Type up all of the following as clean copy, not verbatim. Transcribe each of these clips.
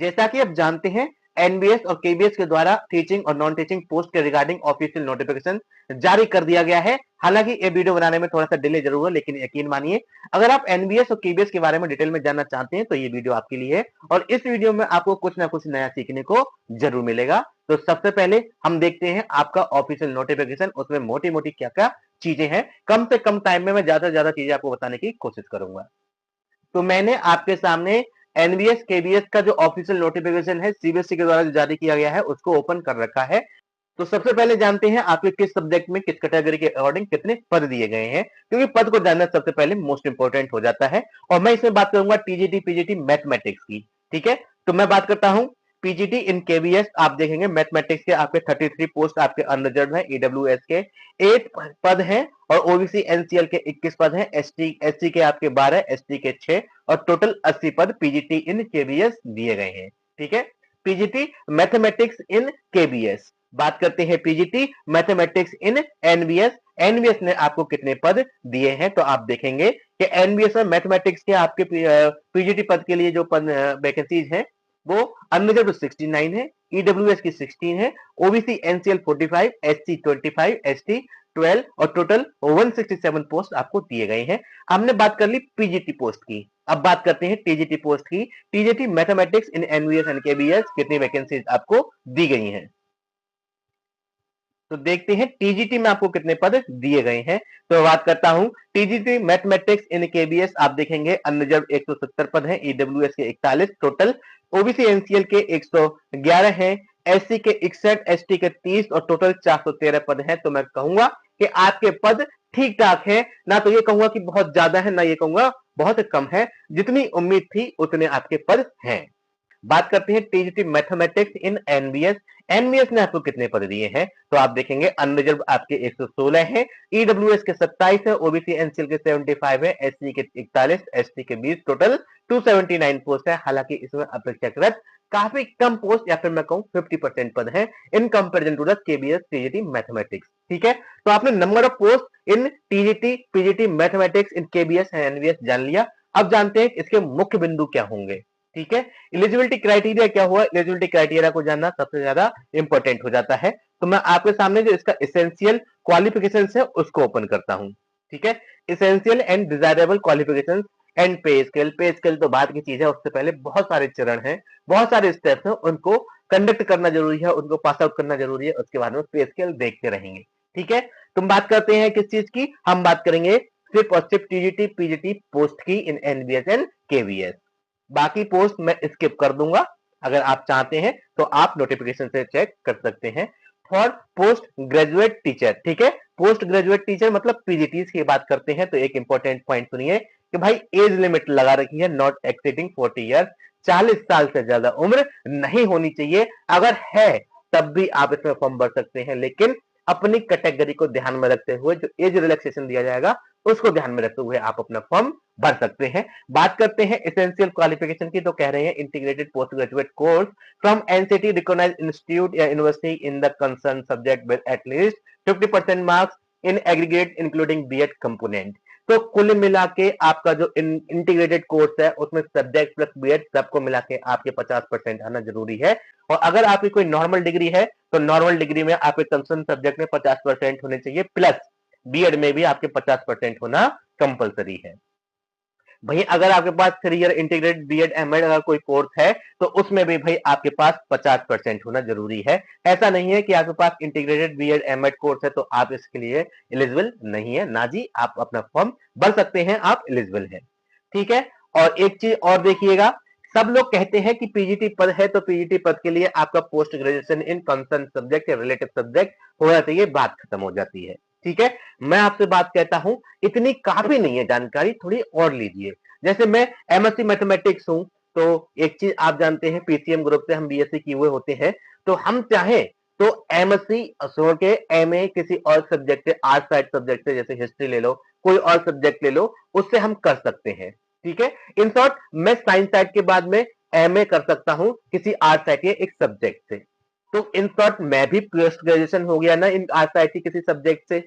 जैसा कि आप जानते हैं, एनबीएस और केबीएस के द्वारा टीचिंग और नॉन टीचिंग पोस्ट के रिगार्डिंग ऑफिशियल नोटिफिकेशन जारी कर दिया गया है। हालांकि ये वीडियो बनाने में थोड़ा सा डिले जरूर है, लेकिन यकीन मानिए, अगर आप एनबीएस और केबीएस के बारे में डिटेल में जानना चाहते हैं तो ये वीडियो आपके लिए है, और इस वीडियो में आपको कुछ ना कुछ नया सीखने को जरूर मिलेगा। तो सबसे पहले हम देखते हैं आपका ऑफिशियल नोटिफिकेशन, उसमें मोटी मोटी क्या क्या चीजें हैं। कम से कम टाइम में मैं ज्यादा से ज्यादा चीजें आपको बताने की कोशिश करूंगा। तो मैंने आपके सामने एनबीएस केबीएस का जो ऑफिशियल नोटिफिकेशन है सीबीएसई के द्वारा जो जारी किया गया है उसको ओपन कर रखा है। तो सबसे पहले जानते हैं आपके किस सब्जेक्ट में किस कैटेगरी के अकॉर्डिंग कितने पद दिए गए हैं, क्योंकि पद को जानना सबसे पहले मोस्ट इंपोर्टेंट हो जाता है। और मैं इसमें बात करूंगा टीजीटी पीजीटी मैथमेटिक्स की। ठीक है, तो मैं बात करता हूं पीजीटी इन केवीएस। आप देखेंगे मैथमेटिक्स के आपके 33 पोस्ट आपके अनरिजर्व है, ईडब्ल्यूएस के 8 पद हैं, और ओबीसी एनसीएल के 21 पद हैं, एससी के आपके 12, एसटी के 6, और टोटल 80 पद पीजीटी इन केवीएस दिए गए हैं। ठीक है, पीजीटी मैथमेटिक्स इन केबीएस। बात करते हैं पीजीटी मैथमेटिक्स इन एनबीएस। एनबीएस ने आपको कितने पद दिए हैं, तो आप देखेंगे कि एनबीएस में मैथमेटिक्स के आपके पीजीटी पद के लिए जो पद वैकेंसीज हैं वो अनरिजर्व 69 है, ईडब्ल्यूएस की 16 है, ओबीसी एनसीएल 45, एससी 25, एसटी 12, और टोटल 167 पोस्ट आपको दिए गए हैं। हमने बात कर ली पीजीटी पोस्ट की। अब बात करते हैं टीजीटी पोस्ट की। TGT mathematics in NBS and KBS कितनी वैकेंसीज आपको दी गई हैं, तो देखते हैं टीजीटी में आपको कितने पद दिए गए हैं। तो बात करता हूं टीजीटी मैथमेटिक्स इन केबीएस, आप देखेंगे अनरिजर्व 170 पद हैं, ईडब्ल्यूएस के 41 टोटल, ओबीसी एनसीएल के 111 हैं, एससी के 61, एसटी के 30, और टोटल 413 पद हैं। तो मैं कहूंगा कि आपके पद ठीक ठाक है, ना तो ये कहूंगा कि बहुत ज्यादा है, ना ये कहूंगा बहुत कम है। जितनी उम्मीद थी उतने आपके पद हैं। बात करते हैं टीजीटी मैथमेटिक्स इन एनबीएस। एनबीएस ने आपको कितने पद दिए हैं, तो आप देखेंगे अनरिजर्व आपके 116 हैं, ईडब्ल्यूएस के 27 है, ओबीसी एनसीएल के 75 है, एससी के 41, एसटी के 20, टोटल 279 पोस्ट है। हालांकि इसमें अपेक्षाकृत काफी कम पोस्ट, या फिर मैं कहूं 50% पद हैं in comparison to the KVS TGT mathematics. ठीक है, तो आपने number of post in TGT PGT mathematics in KVS and NVS जान लिया। अब जानते हैं इसके मुख्य बिंदु क्या होंगे। ठीक है, एलिजिबिलिटी क्राइटेरिया क्या हुआ, एलिजिबिलिटी क्राइटेरिया को जानना सबसे ज्यादा इंपॉर्टेंट हो जाता है। तो मैं आपके सामने जो इसका एसेंशियल क्वालिफिकेशन है उसको ओपन करता हूं। ठीक है, essential and desirable qualification and पे स्केल। पे स्केल तो बात की चीज है, उससे पहले बहुत सारे चरण हैं, बहुत सारे स्टेप्स हैं, उनको कंडक्ट करना जरूरी है, उनको पास आउट करना जरूरी है, उसके बाद में पे स्केल देखते रहेंगे। ठीक है, तुम बात करते हैं किस चीज की, हम बात करेंगे सिर्फ और सिर्फ टीजीटी पीजीटी पोस्ट की इन एनबीएस एंड केवीएस। बाकी पोस्ट मैं स्किप कर दूंगा, अगर आप चाहते हैं तो आप नोटिफिकेशन से चेक कर सकते हैं। फॉर पोस्ट ग्रेजुएट टीचर, ठीक है, पोस्ट ग्रेजुएट टीचर मतलब पीजीटी की बात करते हैं, तो एक इंपॉर्टेंट पॉइंट सुनिए कि भाई एज लिमिट लगा रखी है, नॉट एक्सीडिंग 40 ईयर, 40 साल से ज्यादा उम्र नहीं होनी चाहिए। अगर है तब भी आप इसमें फॉर्म भर सकते हैं, लेकिन अपनी कैटेगरी को ध्यान में रखते हुए जो एज रिलैक्सेशन दिया जाएगा उसको ध्यान में रखते हुए आप अपना फॉर्म भर सकते हैं। बात करते हैं एसेंशियल क्वालिफिकेशन की, तो कह रहे हैं integrated post graduate course from NCT recognised institute या university in the concern subject with at least 50% marks in aggregate including BEd component. तो कुल मिला के आपका जो इंटीग्रेटेड कोर्स है उसमें सब्जेक्ट प्लस बीएड सबको मिला के आपके 50% आना जरूरी है। और अगर आपकी कोई नॉर्मल डिग्री है तो नॉर्मल डिग्री में आपके कंसर्न सब्जेक्ट में 50% होने चाहिए, प्लस बीएड में भी आपके 50% होना कंपलसरी है। भाई अगर आपके पास 3 ईयर इंटीग्रेटेड बीएड एमएड अगर कोई कोर्स है तो उसमें भी भाई आपके पास 50% होना जरूरी है। ऐसा नहीं है कि आपके पास इंटीग्रेटेड बीएड एमएड कोर्स है तो आप इसके लिए एलिजिबल नहीं है, ना जी, आप अपना फॉर्म भर सकते हैं, आप एलिजिबल हैं। ठीक है, और एक चीज और देखिएगा, सब लोग कहते हैं कि पीजीटी पद है तो पीजीटी पद के लिए आपका post graduation in concern subject या रिलेटिव सब्जेक्ट होना चाहिए, बात खत्म हो जाती है। ठीक है, मैं आपसे बात कहता हूं इतनी काफी नहीं है जानकारी, थोड़ी और लीजिए। जैसे मैं एमएससी मैथमेटिक्स हूं, तो एक चीज आप जानते हैं पीसीएम ग्रुप से हम बीएससी किए हुए होते हैं, तो हम चाहें तो एमएससी छोड़ के एमए किसी और सब्जेक्ट से, आर्ट साइड सब्जेक्ट से, जैसे हिस्ट्री ले लो, कोई और सब्जेक्ट ले लो, उससे हम कर सकते हैं। ठीक है, इन शॉर्ट मैं साइंस साइड के बाद में एमए कर सकता हूं किसी आर्ट साइड के एक सब्जेक्ट से। तो इन शॉर्ट मैं भी पोस्ट ग्रेजुएशन हो गया ना इन आर्ट साइड की किसी सब्जेक्ट से,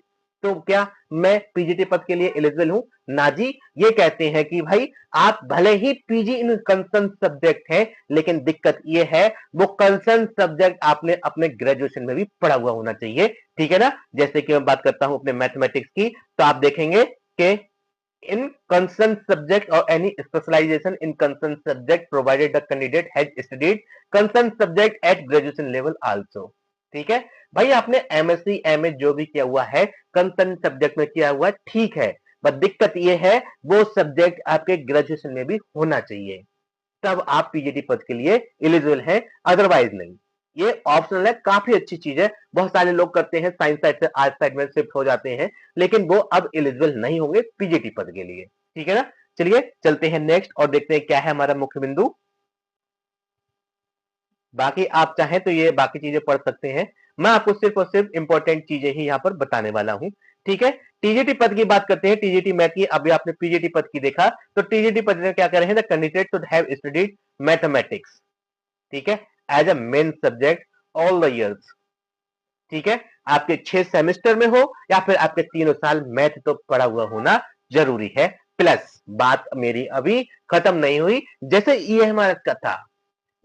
तो क्या मैं पीजीटी पद के लिए एलिजिबल हूं? ना जी, ये कहते हैं कि भाई आप भले ही पीजी इन कंसर्न सब्जेक्ट है, लेकिन दिक्कत ये है वो कंसर्न सब्जेक्ट आपने अपने ग्रेजुएशन में भी पढ़ा हुआ होना चाहिए, ठीक है ना। जैसे कि मैं बात करता हूं अपने मैथमेटिक्स की, तो आप देखेंगे कि in concerned subject or any specialization in concerned subject provided the candidate has studied concerned subject at graduation level also। ठीक है भाई, आपने एमएससी एमए जो भी किया हुआ है कंसर्न सब्जेक्ट में किया हुआ है, ठीक है, बट दिक्कत ये है वो सब्जेक्ट आपके ग्रेजुएशन में भी होना चाहिए, तब आप पीजीटी पद के लिए एलिजिबल हैं, अदरवाइज नहीं। ये ऑप्शनल है, काफी अच्छी चीज है। बहुत सारे लोग करते हैं साइंस साइड से आर्ट साइड में शिफ्ट हो जाते हैं, लेकिन वो अब एलिजिबल नहीं होंगे पीजीटी पद के लिए, ठीक है ना। चलिए चलते हैं नेक्स्ट और देखते हैं क्या है हमारा मुख्य बिंदु। बाकी आप चाहें तो ये बाकी चीजें पढ़ सकते हैं, मैं आपको सिर्फ और सिर्फ इंपॉर्टेंट चीजें ही यहाँ पर बताने वाला हूं, ठीक है। टीजीटी पद की बात करते हैं, टीजीटी मैथ की। अभी आपने पीजीटी पद की देखा, तो टीजीटी पद में क्या कर रहे हैं, the candidate should have studied mathematics, ठीक है, as a main subject all the years, ठीक है। आपके 6 सेमेस्टर में हो या फिर आपके 3 साल मैथ तो पढ़ा हुआ होना जरूरी है। प्लस बात मेरी अभी खत्म नहीं हुई, जैसे ईएमआरएस का था,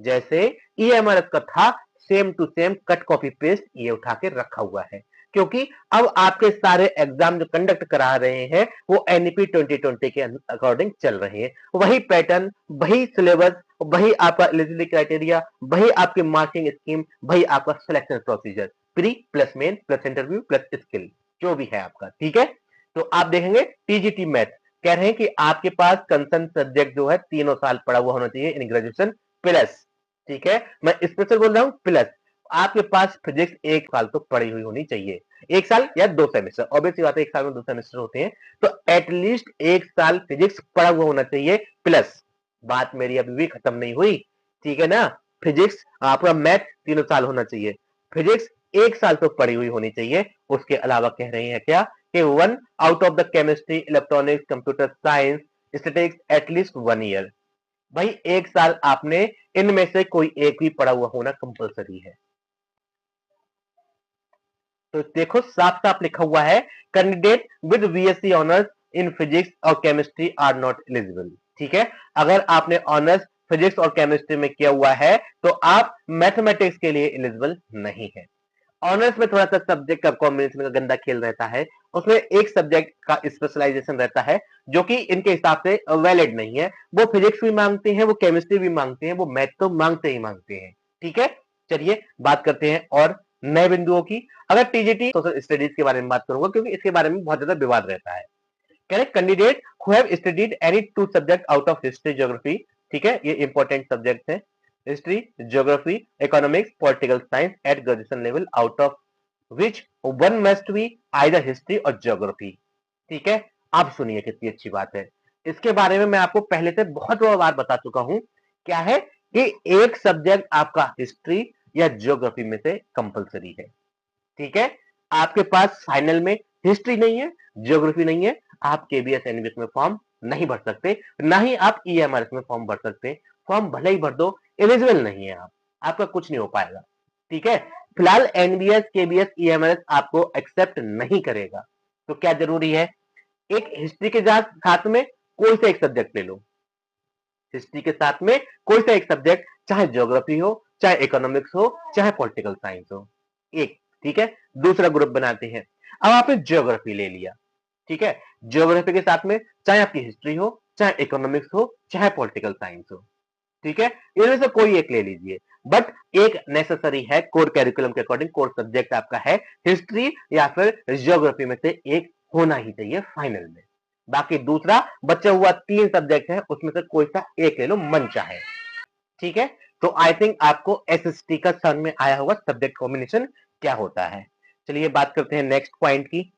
जैसे ईएमआरएस का था, same to same cut copy paste ये उठा के रखा हुआ है, क्योंकि अब आपके सारे एग्जाम जो कंडक्ट करा रहे हैं वो एनईपी 2020 के अकॉर्डिंग चल रहे हैं, वही पैटर्न, वही सिलेबस, वही आपका एलिजिबिलिटी क्राइटेरिया, वही आपकी मार्किंग स्कीम, वही आपका selection procedure, pre plus main plus interview plus skill जो भी है आपका, ठीक है। तो आप देखेंगे टीजीटी मैथ कह रहे हैं कि आपके पास कंसर्न सब्जेक्ट जो है 3 साल पढ़ा हुआ होना चाहिए इन ग्रेजुएशन प्लस, ठीक है, मैं स्पेशल बोल रहा हूं प्लस, आपके पास फिजिक्स 1 साल तो पढ़ी हुई होनी चाहिए, 1 साल या 2 सेमेस्टर, ऑब्वियसली बात है 1 साल में 2 सेमेस्टर होते हैं, तो एटलीस्ट 1 साल फिजिक्स पढ़ा हुआ होना चाहिए प्लस। बात मेरी अभी भी खत्म नहीं हुई, ठीक है ना। फिजिक्स आपका मैथ 3 साल होना चाहिए, फिजिक्स 1 साल तो पढ़ी हुई होनी चाहिए। उसके अलावा कह रहे हैं क्या कि 1 out of the chemistry electronics computer science statistics at least 1 year, भाई 1 साल आपने इनमें से कोई एक भी पढ़ा हुआ होना कंपलसरी है। तो देखो साफ साफ लिखा हुआ है, candidate with BSc honours in physics और केमिस्ट्री आर नॉट एलिजिबल, ठीक है। अगर आपने ऑनर्स फिजिक्स और केमिस्ट्री में किया हुआ है तो आप मैथमेटिक्स के लिए एलिजिबल नहीं है। ऑनर्स में थोड़ा सा सब्जेक्ट का कॉम्बिनेशन का गंदा खेल रहता है, उसमें एक सब्जेक्ट का स्पेशलाइजेशन रहता है जो कि इनके हिसाब से वैलिड नहीं है, वो फिजिक्स भी मांगते हैं, वो केमिस्ट्री भी मांगते हैं, वो मैथ तो मांगते ही मांगते हैं, ठीक है। चलिए बात करते हैं और नए बिंदुओं की। अगर टीजीटी सोशल स्टडीज के बारे में बात करूंगा क्योंकि इसके बारे में बहुत ज्यादा विवाद रहता है। Correct, candidate who have studied any 2 subject out of history geography, ठीक है, ये इंपॉर्टेंट सब्जेक्ट है, history geography economics political science at graduation level out of which one must be either history और ज्योग्राफी, ठीक है। आप सुनिए कितनी अच्छी बात है, इसके बारे में मैं आपको पहले से बहुत बार बता चुका हूं, क्या है कि एक सब्जेक्ट आपका हिस्ट्री या ज्योग्राफी में से कंपलसरी है, ठीक है। आपके पास फाइनल में हिस्ट्री नहीं है, ज्योग्राफी नहीं है, आप केबीएस एनबीएस में फॉर्म नहीं भर सकते, ना ही आप ईएमआरएस में फॉर्म भर सकते। फॉर्म भले ही भर दो, एलिजिबल नहीं है आप, आपका कुछ नहीं हो पाएगा, ठीक है। फिलहाल एनबीएस केबीएस ईएमआरएस आपको एक्सेप्ट नहीं करेगा, तो क्या जरूरी है, एक हिस्ट्री के साथ में कोई सा एक सब्जेक्ट ले लो, हिस्ट्री के साथ में कोई सा एक सब्जेक्ट, चाहे ज्योग्राफी हो, चाहे इकोनॉमिक्स हो, चाहे पॉलिटिकल साइंस हो, एक, ठीक है। दूसरा ग्रुप बनाते हैं, अब आपने ज्योग्राफी ले लिया, ठीक है, ज्योग्राफी के साथ में चाहे आपकी हिस्ट्री हो, चाहे इकोनॉमिक्स हो, चाहे पॉलिटिकल साइंस हो, ठीक है, इनमें से कोई एक ले लीजिए, बट एक नेसेसरी है कोर कैरिकुलम के अकॉर्डिंग, कोर सब्जेक्ट आपका है हिस्ट्री या फिर ज्योग्राफी में से एक होना ही चाहिए फाइनल में। बाकी दूसरा बचा हुआ 3 सब्जेक्ट है, उसमें से कोई सा एक ले लो मन चाहे, ठीक है। तो आई थिंक आपको एसएसटी का समझ में आया होगा सब्जेक्ट कॉम्बिनेशन क्या होता है। चलिए बात करते हैं नेक्स्ट पॉइंट की।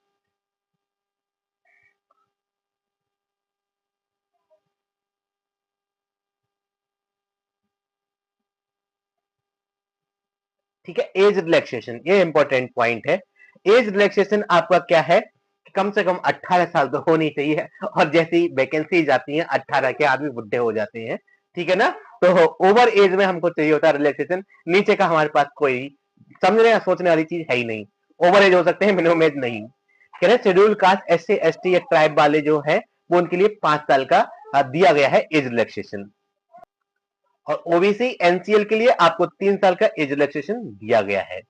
ठीक है, एज रिलैक्सेशन, ये इंपॉर्टेंट पॉइंट है। एज रिलैक्सेशन आपका क्या है, कम से कम 18 साल तो होनी चाहिए, और जैसी वैकेंसी जाती है 18 के आदमी बुढ़े हो जाते हैं, ठीक है ना। तो ओवर एज में हमको चाहिए होता है रिलैक्सेशन, नीचे का हमारे पास कोई समझने या सोचने वाली चीज है ही नहीं, ओवर एज हो सकते हैं मिनिमम एज नहीं, कह रहे शेड्यूल कास्ट, SC ST या ट्राइब वाले जो है वो उनके लिए 5 साल का दिया गया है एज रिलैक्सेशन, और ओबीसी एनसीएल के लिए आपको 3 साल का एज रिलैक्सेशन दिया गया है।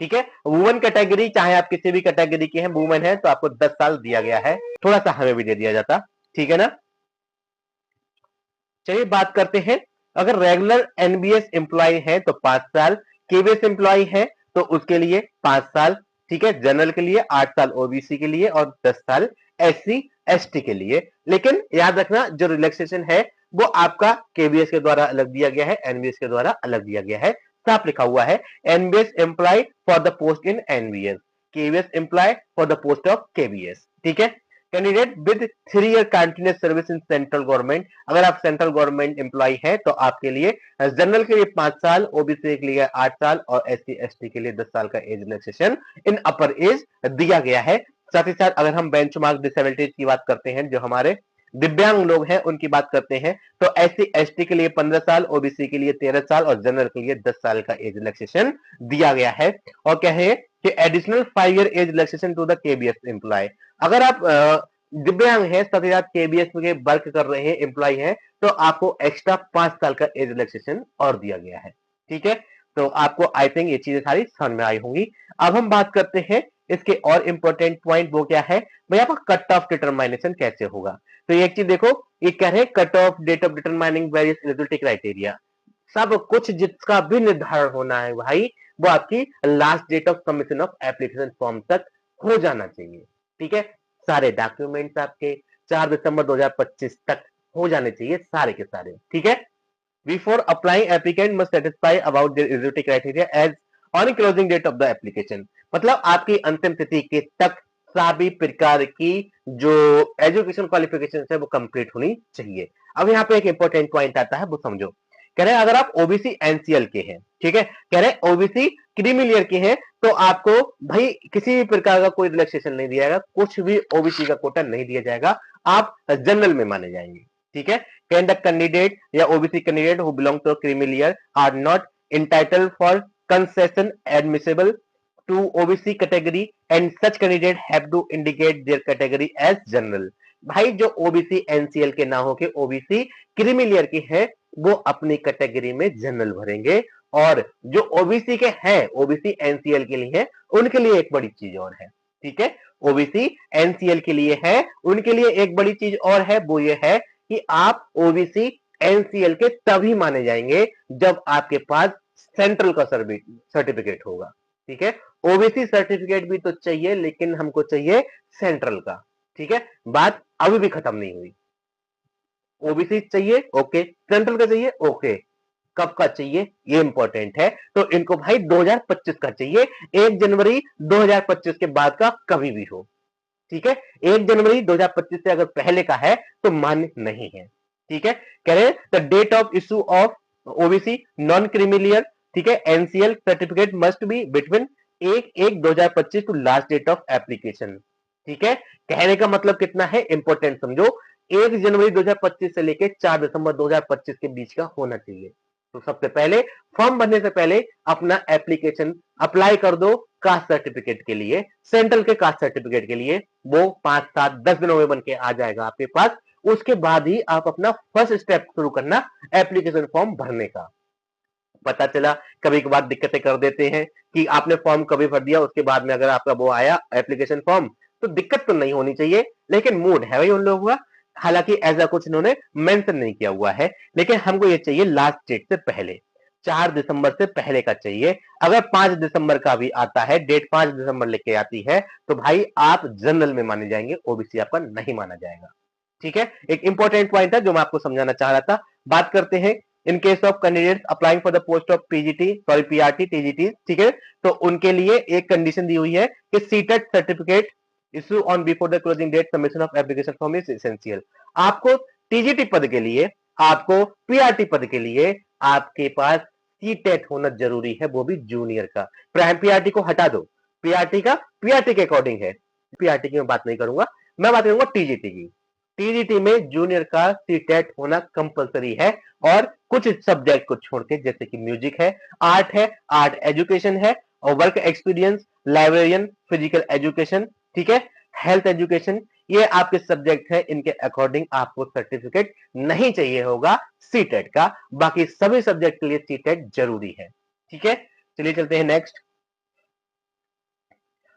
ठीक है, वुमेन कैटेगरी, चाहे आप किसी भी कैटेगरी के हैं, वुमेन है तो आपको 10 साल दिया गया है, थोड़ा सा हमें भी दे दिया जाता। ठीक है ना। चलिए बात करते हैं, अगर रेगुलर एनबीएस एम्प्लॉय है तो 5 साल, केबीएस एम्प्लॉय है तो उसके लिए 5 साल। ठीक है, जनरल के लिए 8 साल, ओबीसी के लिए और 10 साल एससी एसटी के लिए। लेकिन याद रखना जो रिलैक्सेशन है वो आपका केबीएस के द्वारा अलग दिया गया है, एनबीएस के द्वारा अलग दिया गया है। साफ लिखा हुआ है, NVS employee for the post in NVS, KVS employee for the post of KVS. ठीक है, candidate with 3 year continuous service in central government, अगर आप सेंट्रल गवर्नमेंट एम्प्लॉय है तो आपके लिए जनरल के लिए 5 साल, ओबीसी के लिए 8 साल और एससी एसटी के लिए 10 साल का एज रिलैक्सेशन इन अपर एज दिया गया है। साथ ही साथ अगर हम बेंचमार्क डिसेबिलिटीज की बात करते हैं, जो हमारे दिव्यांग लोग हैं उनकी बात करते हैं, तो एससी एसटी के लिए 15 साल, ओबीसी के लिए 13 साल और जनरल के लिए 10 साल का एज रिलैक्सेशन दिया गया है। और क्या है कि additional 5 year age relaxation to the KVS employee, अगर आप दिव्यांग हैं, साथ ही साथ केबीएस में वर्क कर रहे हैं, एम्प्लॉय हैं, तो आपको एक्स्ट्रा 5 साल का एज रिलैक्सेशन और दिया गया है। ठीक है, तो आपको आई थिंक ये चीजें सारी समझ में आई होंगी। अब हम बात करते हैं इसके और इंपॉर्टेंट पॉइंट, वो क्या है भैया, आपका कट ऑफ डिटरमाइनेशन कैसे होगा। तो एक चीज देखो, ये कह रहे हैं cut off date of determining various eligibility criteria, सब कुछ जिसका भी निर्धारण होना है भाई वो आपकी last date of submission of application form तक हो जाना चाहिए। ठीक है, सारे डॉक्यूमेंट्स आपके 4 दिसंबर 2025 तक हो जाने चाहिए, सारे के सारे। ठीक है, before applying applicant must satisfy about their eligibility criteria as on closing date of the application, मतलब आपकी अंतिम तिथि के तक सभी प्रकार की जो एजुकेशन क्वालिफिकेशन है वो कंप्लीट होनी चाहिए। अब यहाँ पे एक इंपॉर्टेंट पॉइंट आता है, वो समझो। कह रहे हैं अगर आप ओबीसी एनसीएल के हैं, ठीक है, कह रहे हैं ओबीसी क्रीमी लेयर के हैं, तो आपको भाई किसी भी प्रकार का कोई रिलैक्सेशन नहीं दिया जाएगा, कुछ भी ओबीसी का कोटा नहीं दिया जाएगा, आप जनरल में माने जाएंगे। ठीक है, कैन द कैंडिडेट या OBC candidate who belong to creamy layer are not entitled for concession admissible to OBC category and such candidate have to indicate their category as general. भाई जो ओबीसी एनसीएल के ना हो के OBC creamy layer के हैं वो अपनी कैटेगरी में जनरल भरेंगे, और जो ओबीसी के हैं, ओबीसी एनसीएल के लिए है, उनके लिए एक बड़ी चीज और है। ठीक है, ओबीसी एनसीएल के लिए है, उनके लिए एक बड़ी चीज और है, वो ये है कि आप ओबीसी एनसीएल के तभी माने जाएंगे जब आपके पास सेंट्रल का सर्टिफिकेट होगा। ठीक है, ओबीसी सर्टिफिकेट भी तो चाहिए, लेकिन हमको चाहिए सेंट्रल का। ठीक है, बात अभी भी खत्म नहीं हुई। ओबीसी चाहिए, ओके, सेंट्रल का चाहिए, ओके, कब का चाहिए ये इंपॉर्टेंट है। तो इनको भाई 2025 का चाहिए, 1 जनवरी 2025 के बाद का कभी भी हो। ठीक है, 1 जनवरी 2025 से अगर पहले का है तो मान्य नहीं है। ठीक है, कह रहे the date of issue of OBC non creamy layer, ठीक है, NCL certificate must be between 1/1/2025 to last date of application. ठीक है, कहने का मतलब कितना है, इंपॉर्टेंट समझो, 1 जनवरी 2025 से लेके 4 दिसंबर 2025 के बीच का होना चाहिए। तो सबसे पहले फॉर्म भरने से पहले अपना एप्लीकेशन अप्लाई कर दो कास्ट सर्टिफिकेट के लिए, सेंट्रल के कास्ट सर्टिफिकेट के लिए, वो 5, 7, 10 दिनों में बन के आ जाएगा आपके पास। उसके बाद ही आप अपना फर्स्ट स्टेप शुरू करना एप्लीकेशन फॉर्म भरने का। पता चला कभी कभार दिक्कतें कर देते हैं कि आपने फॉर्म कभी भर दिया, उसके बाद में अगर आपका वो आया एप्लीकेशन फॉर्म, तो दिक्कत तो नहीं होनी चाहिए, लेकिन मूड है भाई उन लोगों का, हालांकि ऐसा कुछ इन्होंने मेंशन नहीं किया हुआ है, लेकिन हमको ये चाहिए लास्ट डेट से पहले, 4 दिसंबर से पहले का चाहिए। अगर 5 दिसंबर का भी आता है, डेट 5 दिसंबर लेके आती है, तो भाई आप जनरल में माने जाएंगे, ओबीसी आपका नहीं माना जाएगा। ठीक है, एक इंपॉर्टेंट पॉइंट है जो मैं आपको समझाना चाह रहा था। बात करते हैं in case of candidates applying for the post of PGT, sorry PRT, TGT, ठीक है, तो उनके लिए एक कंडीशन दी हुई है कि CTET certificate issue on before the closing date submission of application form is essential. आपको टीजीटी पद के लिए, आपको पीआरटी पद के लिए आपके पास सीटेट होना जरूरी है, वो भी जूनियर का। पीआरटी को हटा दो, पीआरटी का पीआरटी के अकॉर्डिंग है, पीआरटी की मैं बात नहीं करूंगा, मैं बात करूंगा टीजीटी की। टीजीटी में जूनियर का सीटेट होना कंपलसरी है, और कुछ सब्जेक्ट को छोड़ के, जैसे कि म्यूजिक है, आर्ट एजुकेशन है, और work experience, librarian, physical education, ठीक है, हेल्थ एजुकेशन, ये आपके सब्जेक्ट है, इनके अकॉर्डिंग आपको सर्टिफिकेट नहीं चाहिए होगा सीटेट का, बाकी सभी सब्जेक्ट के लिए सीटेट जरूरी है। ठीक है, चलिए चलते हैं नेक्स्ट।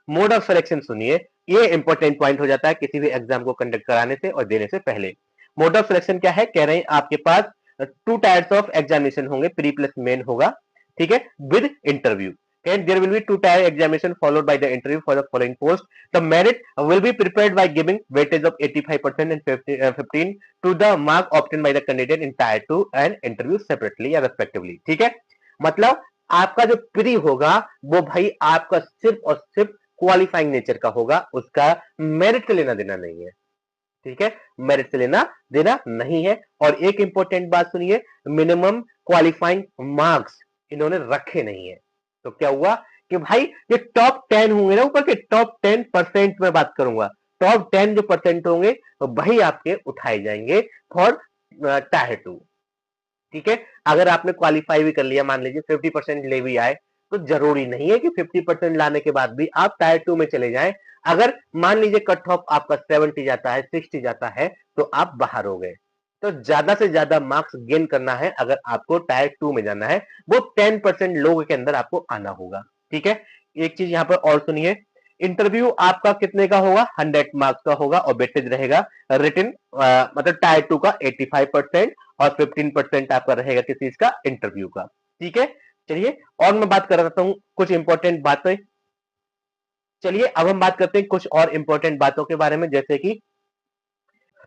मोड ऑफ सिलेक्शन सुनिए, ये इंपॉर्टेंट पॉइंट हो जाता है किसी भी एग्जाम को कंडक्ट कराने से और देने से पहले। मोड ऑफ सिलेक्शन क्या है, कह रहे हैं आपके पास टू टायर्स ऑफ एग्जामिनेशन होंगे, प्री प्लस मेन होगा, ठीक है, with interview. There will be two tier examination followed by the interview for the following post. The merit will be prepared by giving weightage of 85% and 15 to the mark obtained by the candidate in tier 2 and interview separately या respectively। ठीक है, मतलब आपका जो pre होगा वो भाई आपका सिर्फ और सिर्फ क्वालिफाइंग नेचर का होगा, उसका मेरिट से लेना देना नहीं है। ठीक है, मेरिट से लेना देना नहीं है। और एक इंपॉर्टेंट बात सुनिए, मिनिमम क्वालिफाइंग मार्क्स इन्होंने रखे नहीं है। तो क्या हुआ कि भाई ये टॉप 10 होंगे ना, ऊपर के टॉप 10% में बात करूंगा, टॉप 10 जो परसेंट होंगे तो भाई आपके उठाए जाएंगे फॉर टायर 2। ठीक है, अगर आपने क्वालिफाई भी कर लिया, मान लीजिए 50% ले भी आए, तो जरूरी नहीं है कि 50% लाने के बाद भी आप टायर 2 में चले जाएं। अगर मान लीजिए कट ऑफ आपका 70 जाता है, 60 जाता है, तो आप बाहर हो गए। तो ज्यादा से ज्यादा मार्क्स गेन करना है अगर आपको टायर 2 में जाना है, वो 10% लोगों के अंदर आपको आना होगा। ठीक है, एक चीज यहां पर और सुनिए, इंटरव्यू आपका कितने का होगा, 100 मार्क्स का होगा और वेटेज रहेगा रिटन, मतलब टायर 2 का 85% और 15% आपका रहेगा किस चीज का, इंटरव्यू का। ठीक है, चलिए और मैं बात कर रहा हूं कुछ इंपॉर्टेंट बातें। चलिए अब हम बात करते हैं कुछ और इंपॉर्टेंट बातों के बारे में, जैसे कि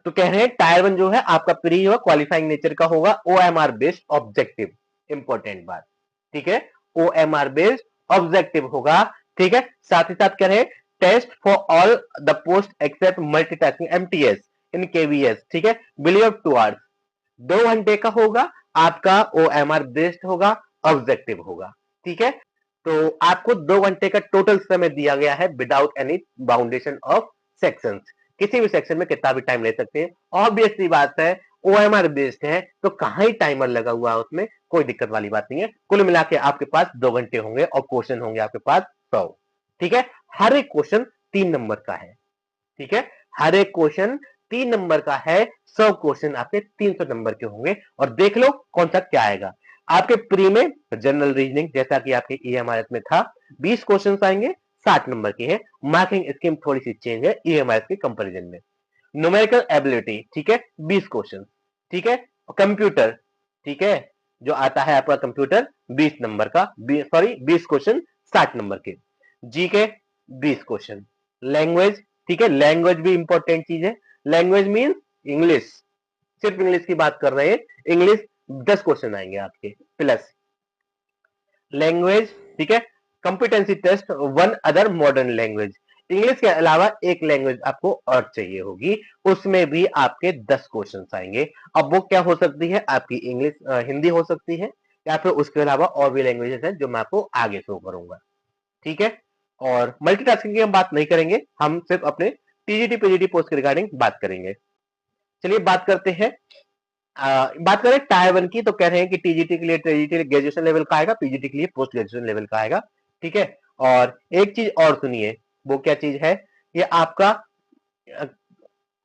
तो कह रहे हैं टायर 1 जो है आपका प्री होगा, क्वालिफाइंग नेचर का होगा, ओएमआर बेस्ड ऑब्जेक्टिव, इंपॉर्टेंट बात। ठीक है, ओएमआर बेस्ड ऑब्जेक्टिव होगा। ठीक है, साथ ही साथ कह रहे हैं test for all the post except multitasking MTS in KVS. ठीक है, बिलीव 2 आवर्स, 2 घंटे का होगा आपका, ओएमआर बेस्ड होगा, ऑब्जेक्टिव होगा। ठीक है, तो आपको 2 घंटे का टोटल समय दिया गया है without any boundation of sections, किसी भी सेक्शन में कितना भी टाइम ले सकते हैं। ऑब्वियसली बात है, ओएमआर बेस्ड है तो कहां ही टाइमर लगा हुआ है, उसमें कोई दिक्कत वाली बात नहीं है। कुल मिला के आपके पास 2 घंटे होंगे और क्वेश्चन होंगे आपके पास 100। ठीक है, हर एक क्वेश्चन 3 नंबर का है। ठीक है, हर एक क्वेश्चन 3 नंबर का है, 100 क्वेश्चन आपके 300 नंबर के होंगे। और देख लो कौन सा क्या आएगा आपके प्री में, जनरल रीजनिंग जैसा कि आपके ईएमआईएस में था, 20 क्वेश्चन आएंगे, 60 नंबर के हैं। मार्किंग स्कीम थोड़ी सी चेंज है ईएमआईएस के कंपैरिजन में। न्यूमेरिकल एबिलिटी, ठीक है, 20 क्वेश्चन। ठीक है, कंप्यूटर, ठीक है, जो आता है आपका कंप्यूटर 20 नंबर का, सॉरी 20 क्वेश्चन 60 नंबर के। GK 20 question. लैंग्वेज, ठीक है, लैंग्वेज भी इंपॉर्टेंट चीज है। लैंग्वेज मीन इंग्लिश, सिर्फ इंग्लिश की बात कर रहे हैं, इंग्लिश 10 क्वेश्चन आएंगे आपके प्लस लैंग्वेज। ठीक है, competency test 1 other modern language, English के अलावा एक लैंग्वेज आपको और चाहिए होगी, उसमें भी आपके 10 क्वेश्चन आएंगे। अब वो क्या हो सकती है, आपकी इंग्लिश, हिंदी हो सकती है, या फिर उसके अलावा और भी लैंग्वेजेस हैं जो मैं आपको आगे शो करूंगा। ठीक है, और मल्टीटास्किंग की हम बात नहीं करेंगे, हम सिर्फ अपने टीजीटी पीजीटी पोस्ट के रिगार्डिंग बात करेंगे। चलिए बात करते हैं, बात करें टायर 1 की, तो कह रहे हैं कि टीजीटी के लिए टीजीटी ग्रेजुएशन लेवल का आएगा, पीजीटी के लिए पोस्ट ग्रेजुएशन लेवल का आएगा। ठीक है, और एक चीज और सुनिए, वो क्या चीज है, ये आपका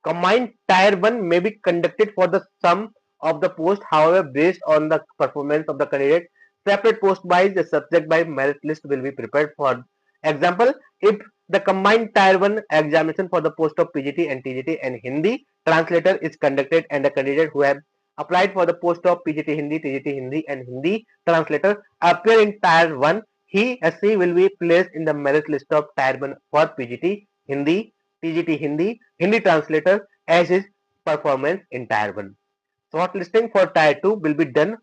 combined tier 1 may be conducted for the sum of the post, however based on the performance of the candidate, separate post wise the subject by merit list will be prepared. For example, if the combined tier 1 examination for the post of PGT and TGT and Hindi translator is conducted and the candidate who have applied for the post of PGT Hindi, TGT Hindi and Hindi translator appear in tier 1, he or she will be placed in the merit list of tier 1 for PGT Hindi, TGT Hindi, Hindi translator as his performance in tier 1. Shortlisting for tier 2 will be done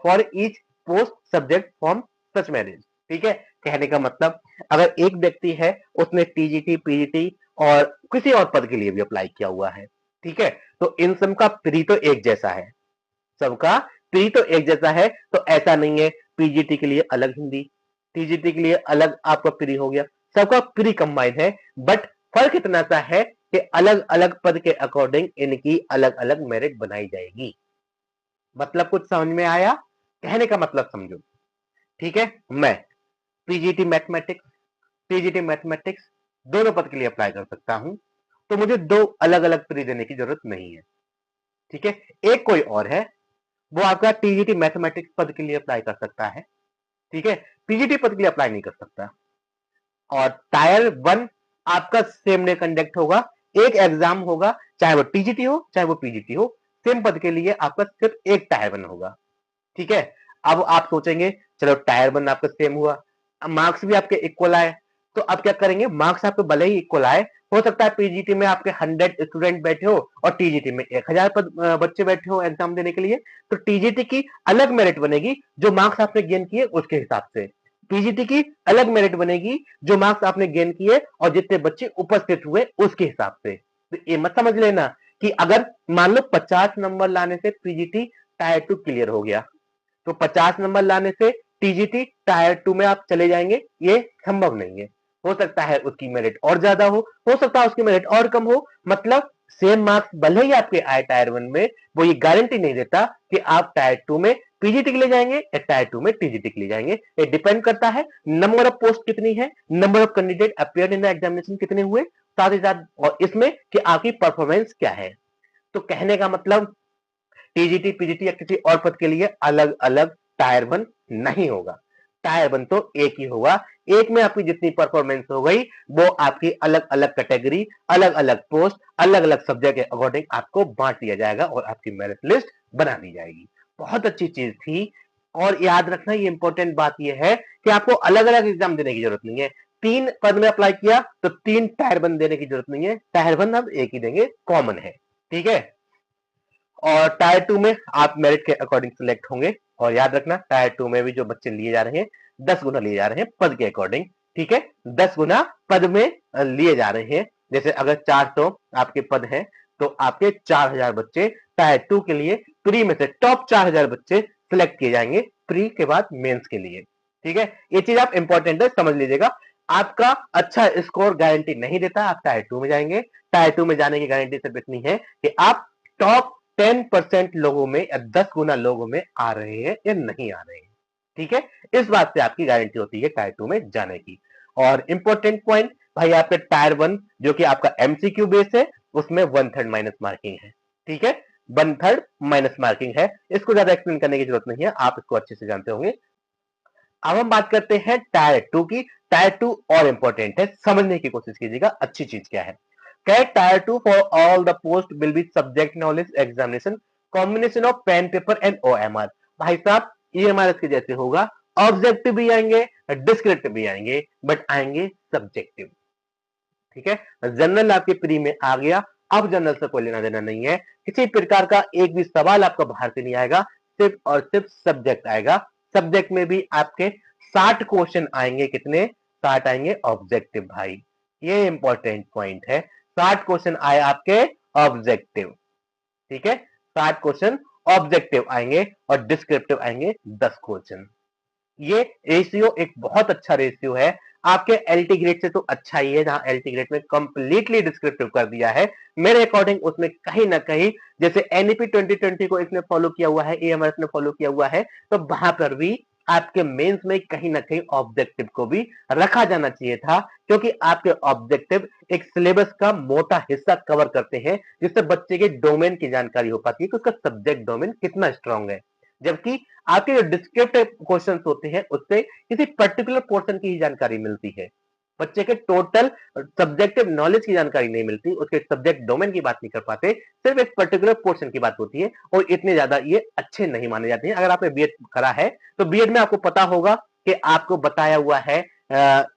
for each post subject from such marriage. ठीक है, कहने का मतलब अगर एक व्यक्ति है उसने टीजीटी पीजीटी और किसी और पद के लिए भी अप्लाई किया हुआ है, ठीक है, तो इन सब का प्री तो एक जैसा है, सबका प्री तो एक जैसा है। तो ऐसा नहीं है पीजीटी के लिए अलग हिंदी, टीजीटी के लिए अलग आपका प्री हो गया, सबका प्री कंबाइन है। बट फर्क इतना सा है कि अलग अलग पद के अकॉर्डिंग इनकी अलग अलग मेरिट बनाई जाएगी। मतलब कुछ समझ में आया, कहने का मतलब समझो। ठीक है, मैं पीजीटी मैथमेटिक्स, टीजीटी मैथमेटिक्स दोनों पद के लिए अप्लाई कर सकता हूं, तो मुझे दो अलग अलग प्री देने की जरूरत नहीं है। ठीक है, एक कोई और है, वो आपका टीजीटी मैथमेटिक्स पद के लिए अप्लाई कर सकता है। ठीक है, पीजीटी पद के लिए अप्लाई नहीं कर सकता। और टायर 1 आपका सेम डे कंडक्ट होगा, एक एग्जाम होगा, चाहे वो टीजीटी हो चाहे वो पीजीटी हो, सेम पद के लिए आपका सिर्फ एक टायर 1 होगा। ठीक है, अब आप सोचेंगे चलो टायर 1 आपका सेम हुआ, मार्क्स भी आपके इक्वल आए, तो अब क्या करेंगे, मार्क्स आपके भले ही इक्वल आए, हो सकता है पीजीटी में आपके 100 स्टूडेंट बैठे हो और टीजीटी में 1000 बच्चे बैठे हो एग्जाम देने के लिए, तो टीजीटी की अलग मेरिट बनेगी जो मार्क्स आपने गेन किए उसके हिसाब से, पीजीटी की अलग मेरिट बनेगी जो मार्क्स आपने गेन किए और जितने बच्चे उपस्थित हुए उसके हिसाब से। तो ये मत समझ लेना कि अगर मान लो 50 नंबर लाने से पीजीटी टायर 2 क्लियर हो गया, तो 50 नंबर लाने से टीजीटी टायर 2 में आप चले जाएंगे, ये संभव नहीं है। हो सकता है उसकी मेरिट और ज्यादा हो सकता है उसकी मेरिट और कम हो, मतलब सेम मार्क्स भले ही आपके आए टायर 1 में, वो ये गारंटी नहीं देता कि आप टायर 2 में पीजीटी के लिए जाएंगे या टायर 2 में टीजीटी के लिए जाएंगे। ये डिपेंड करता है नंबर ऑफ पोस्ट कितनी है, number of candidate appear in the examination कितने हुए, साथ ही साथ और इसमें कि आपकी परफॉर्मेंस क्या है। तो कहने का मतलब टीजीटी पीजीटी या किसी और पद के लिए अलग अलग टायर 1 नहीं होगा, टायर 1 तो एक ही होगा। एक में आपकी जितनी परफॉर्मेंस हो गई वो आपकी अलग अलग कैटेगरी, अलग अलग पोस्ट, अलग अलग सब्जेक्ट के अकॉर्डिंग आपको बांट दिया जाएगा और आपकी मेरिट लिस्ट बना दी जाएगी। बहुत अच्छी चीज थी। और याद रखना ये इंपॉर्टेंट बात यह है कि आपको अलग अलग एग्जाम देने की जरूरत नहीं है। 3 पद में अप्लाई किया तो 3 टायर 1 देने की जरूरत नहीं है, टायर 1 हम एक ही देंगे, कॉमन है। ठीक है, और टायर 2 में आप मेरिट के अकॉर्डिंग सिलेक्ट होंगे। और याद रखना टायर 2 में भी जो बच्चे लिए जा रहे हैं 10 गुना लिए जा रहे हैं पद के अकॉर्डिंग। ठीक है, 10 गुना पद में लिए जा रहे हैं। जैसे अगर 400 आपके पद हैं तो आपके 4000 बच्चे टायर 2 के लिए प्री में से टॉप 4000 बच्चे सिलेक्ट किए जाएंगे प्री के बाद मेंस के लिए। ठीक है, ये चीज आप इंपॉर्टेंट है, समझ लीजिएगा। आपका अच्छा स्कोर गारंटी नहीं देता आप टायर 2 में जाएंगे, टायर 2 में जाने की गारंटी सिर्फ इतनी है कि आप टॉप 10% लोगों में या 10 गुना लोगों में आ रहे हैं या नहीं आ रहे हैं। ठीक है, इस बात से आपकी गारंटी होती है टायर 2 में जाने की। और इंपॉर्टेंट पॉइंट भाई, आपका टायर 1 जो कि आपका एमसीक्यू बेस है उसमें 1/3 माइनस मार्किंग है। ठीक है, 1/3 माइनस मार्किंग है, इसको ज्यादा एक्सप्लेन करने की जरूरत नहीं है, आप इसको अच्छे से जानते होंगे। अब हम बात करते हैं टायर 2 की। टायर 2 और इंपॉर्टेंट है, समझने की कोशिश कीजिएगा अच्छी चीज क्या है। Tier 2 for all the post will be subject knowledge examination combination of pen paper and OMR. भाई साहब ईएमआर के जैसे होगा, ऑब्जेक्टिव भी आएंगे डिस्क्रिप्टिव भी आएंगे, बट आएंगे सब्जेक्टिव। ठीक है, जनरल आपके प्री में आ गया, अब जनरल से कोई लेना देना नहीं है, किसी प्रकार का एक भी सवाल आपका बाहर से नहीं आएगा, सिर्फ और सिर्फ सब्जेक्ट आएगा। सब्जेक्ट में भी आपके 60 क्वेश्चन आएंगे, कितने 60 आएंगे ऑब्जेक्टिव भाई, ये इंपॉर्टेंट पॉइंट है। 60 क्वेश्चन आए आपके ऑब्जेक्टिव। ठीक है, 60 क्वेश्चन ऑब्जेक्टिव आएंगे और डिस्क्रिप्टिव आएंगे 10 क्वेश्चन। ये रेशियो एक बहुत अच्छा रेशियो है, आपके एलटी ग्रेड से तो अच्छा ही है, जहां एलटी ग्रेड में कंप्लीटली डिस्क्रिप्टिव कर दिया है मेरे अकॉर्डिंग। उसमें कहीं ना कहीं जैसे एनईपी 2020 को इसने फॉलो किया हुआ है, एएमआर ने फॉलो किया हुआ है, तो वहां पर भी आपके मेंस में कहीं ना कहीं ऑब्जेक्टिव को भी रखा जाना चाहिए था, क्योंकि आपके ऑब्जेक्टिव एक सिलेबस का मोटा हिस्सा कवर करते हैं, जिससे बच्चे के डोमेन की जानकारी हो पाती है कि उसका सब्जेक्ट डोमेन कितना स्ट्रांग है। जबकि आपके जो डिस्क्रिप्टिव क्वेश्चंस होते हैं उससे किसी पर्टिकुलर पोर्शन की ही जानकारी मिलती है, बच्चे के टोटल सब्जेक्टिव नॉलेज की जानकारी नहीं मिलती, उसके सब्जेक्ट डोमेन की बात नहीं कर पाते, सिर्फ एक पर्टिकुलर पोर्शन की बात होती है, और इतने ज्यादा ये अच्छे नहीं माने जाते हैं। अगर आपने बीएड करा है तो बीएड में आपको पता होगा कि आपको बताया हुआ है,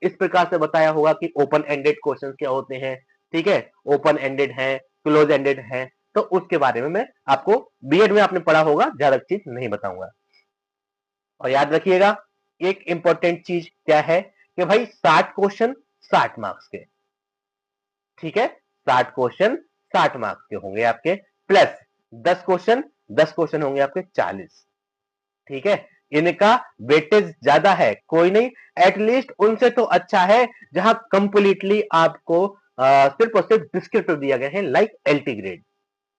इस प्रकार से बताया होगा कि ओपन एंडेड क्वेश्चन क्या होते हैं। ठीक है, ओपन एंडेड है, क्लोज एंडेड है, तो उसके बारे में मैं आपको बीएड में आपने पढ़ा होगा, ज्यादा चीज नहीं बताऊंगा। और याद रखिएगा एक इंपॉर्टेंट चीज क्या है कि भाई 60 क्वेश्चन 60 मार्क्स के। ठीक है, 60 क्वेश्चन 60 मार्क्स के होंगे आपके, प्लस 10 क्वेश्चन 10 क्वेश्चन होंगे आपके 40। ठीक है, इनका वेटेज ज्यादा है, कोई नहीं, एटलीस्ट उनसे तो अच्छा है जहां कंप्लीटली आपको सिर्फ और सिर्फ डिस्क्रिप्टिव दिया गया है, लाइक एलटी ग्रेड,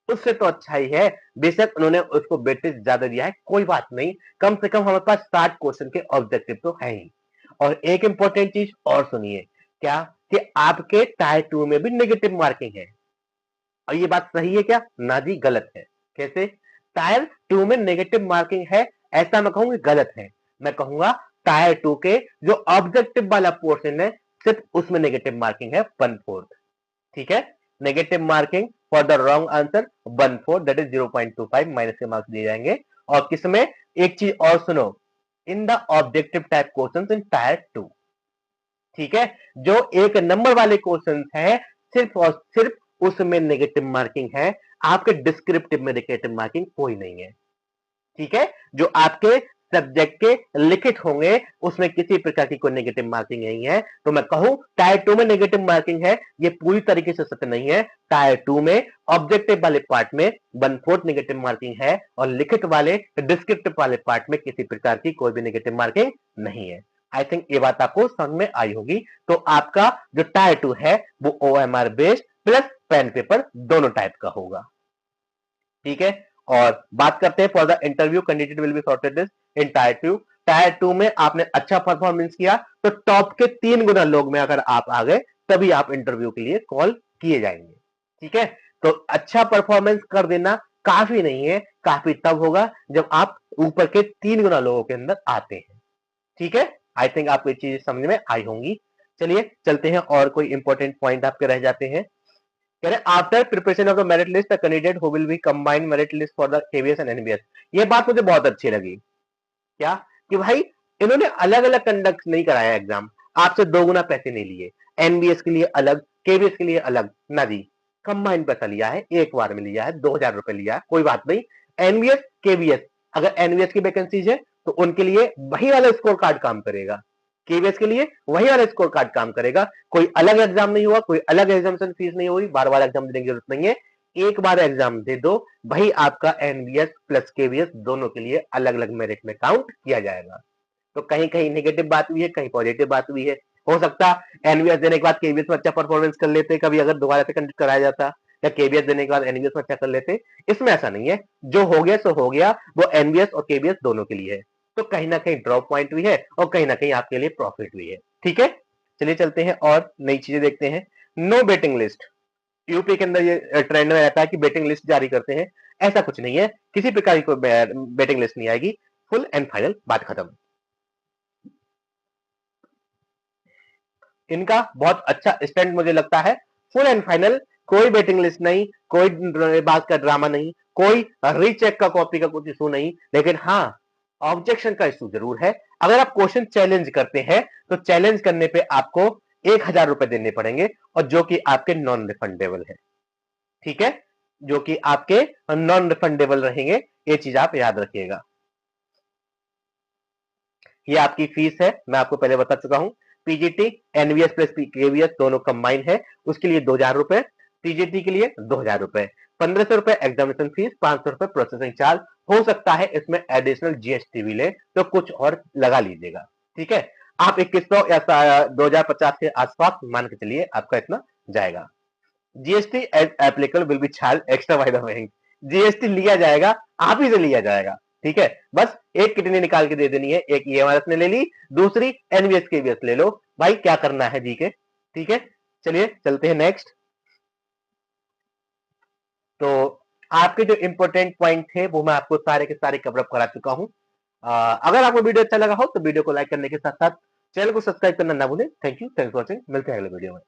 उससे तो अच्छा ही है। बेशक उन्होंने उसको वेटेज ज्यादा दिया है, कोई बात नहीं, कम से कम हमारे पास 60 क्वेश्चन के ऑब्जेक्टिव तो है ही। और एक इंपॉर्टेंट चीज और सुनिए, क्या कि आपके टायर 2 में भी नेगेटिव मार्किंग है। और ये बात सही है क्या? ना जी, गलत है। कैसे? टायर 2 में नेगेटिव मार्किंग है ऐसा मैं कहूंगा गलत है। मैं कहूंगा टायर 2 के जो ऑब्जेक्टिव वाला पोर्शन है सिर्फ उसमें नेगेटिव मार्किंग है 1/4। ठीक है, negative marking for the wrong answer 1/4 that is 0.25 minus के मार्क्स दिए जाएंगे। और किसमें? एक चीज और सुनो, in the objective type questions in tier 2। ठीक है, जो एक नंबर वाले क्वेश्चन है सिर्फ और सिर्फ उसमें नेगेटिव मार्किंग है, आपके डिस्क्रिप्टिव में नेगेटिव मार्किंग कोई नहीं है। ठीक है, जो आपके सब्जेक्ट के लिखित होंगे उसमें किसी प्रकार की कोई नेगेटिव मार्किंग नहीं है। तो मैं कहूं टायर 2 में नेगेटिव मार्किंग है, ये पूरी तरीके से सत्य नहीं है। टायर 2 में ऑब्जेक्टिव वाले पार्ट में 1/4 नेगेटिव मार्किंग है और लिखित वाले डिस्क्रिप्टिव वाले पार्ट में किसी प्रकार की कोई भी नेगेटिव मार्किंग नहीं है। आई थिंक ये बात आपको समझ में आई होगी। तो आपका जो टायर 2 है वो OMR based plus pen paper दोनों टाइप का होगा। ठीक है, और बात करते हैं for the interview candidate will be shortlisted in tier 2। Tier 2 में आपने अच्छा परफॉर्मेंस किया तो टॉप के 3 गुना लोग में अगर आप आ गए तभी आप इंटरव्यू के लिए कॉल किए जाएंगे। ठीक है, तो अच्छा परफॉर्मेंस कर देना काफी नहीं है, काफी तब होगा जब आप ऊपर के 3 गुना लोगों के अंदर आते हैं। ठीक है, आई थिंक आपको ये चीज समझ में आई होंगी। चलिए चलते हैं, और कोई इंपॉर्टेंट पॉइंट आपके रह जाते हैं। कह रहे after preparation of the merit list the candidate who will be combined merit list for the KVS and NBS. ये बात मुझे बहुत अच्छी लगी। क्या? कि भाई इन्होंने अलग अलग कंडक्ट नहीं कराया एग्जाम, आपसे 2 गुना पैसे नहीं लिए। एनबीएस के लिए अलग, केवीएस के लिए अलग ना जी, कंबाइंड पैसा लिया है, एक बार में लिया है, 2000 रुपए लिया है, कोई बात नहीं। एनबीएस केवीएस, अगर एनबीएस की वैकेंसीज है तो उनके लिए वही वाला स्कोर कार्ड काम करेगा, केवीएस के लिए वही वाला स्कोर कार्ड काम करेगा। कोई अलग एग्जाम नहीं हुआ, कोई अलग एग्जामिनेशन फीस नहीं हुई, बार बार एग्जाम देने की जरूरत नहीं है। एक बार एग्जाम दे दो, वही आपका एनबीएस प्लस केवीएस दोनों के लिए अलग अलग मेरिट में काउंट किया जाएगा। तो कहीं कहीं नेगेटिव बात भी है, कहीं पॉजिटिव बात भी है। हो सकता है एनबीएस देने के बाद केवीएस में अच्छा परफॉर्मेंस कर लेते कभी, अगर दोबारा से कंडक्ट कराया जाता, या केवीएस देने के बाद एनबीएस में अच्छा कर लेते। इसमें ऐसा नहीं है, जो हो गया सो हो गया, वो एनबीएस और केवीएस दोनों के लिए है। तो कहीं ना कहीं ड्रॉप पॉइंट भी है और कहीं ना कहीं आपके लिए प्रॉफिट भी है। ठीक है, चलिए चलते हैं और नई चीजें देखते हैं। नो बेटिंग लिस्ट, यूपी के अंदर ये ट्रेंड में रहता है कि बेटिंग लिस्ट जारी करते हैं। ऐसा कुछ नहीं है, किसी प्रकार की कोई बेटिंग लिस्ट नहीं आएगी। फुल एंड फाइनल, बात खत्म। इनका बहुत अच्छा स्टैंड मुझे लगता है, फुल एंड फाइनल। कोई बेटिंग लिस्ट नहीं, कोई बात का ड्रामा नहीं, कोई रीचेक का कॉपी का कुछ इशू नहीं। लेकिन हाँ, ऑब्जेक्शन का इशू जरूर है। अगर आप क्वेश्चन चैलेंज करते हैं तो चैलेंज करने पे आपको 1000 रुपए देने पड़ेंगे, और जो कि आपके नॉन रिफंडेबल है। ठीक है, जो कि आपके नॉन रिफंडेबल रहेंगे, ये चीज आप याद रखिएगा। ये आपकी फीस है, मैं आपको पहले बता चुका हूं। पीजीटी एनवीएस प्लस केवीएस दोनों कंबाइन है, उसके लिए 2000 रुपए, पीजीटी के लिए 2000 रुपए, 1500 रुपए एग्जामिनेशन फीस, 500 रुपए प्रोसेसिंग चार्ज। हो सकता है इसमें एडिशनल जीएसटी भी ले तो कुछ और लगा लीजिएगा। ठीक है, आप 2100 या 2050 के आसपास मान के चलिए आपका इतना जाएगा। GST as applicable will be charge extra by the bank. GST लिया जाएगा, आप ही से लिया जाएगा। ठीक है, बस एक किडनी निकाल के दे देनी है, एक ईएमआरएस ने ले ली, दूसरी एनवीएस केवीएस ले लो, भाई क्या करना है जी के। ठीक है, चलिए चलते हैं नेक्स्ट। तो आपके जो इंपॉर्टेंट पॉइंट थे वो मैं आपको सारे के सारे कवर अप करा चुका हूं। अगर आपको वीडियो अच्छा लगा हो तो वीडियो को लाइक करने के साथ साथ चैनल को सब्सक्राइब करना ना भूलें। Thank you, thanks for watching, मिलते हैं अगले वीडियो में।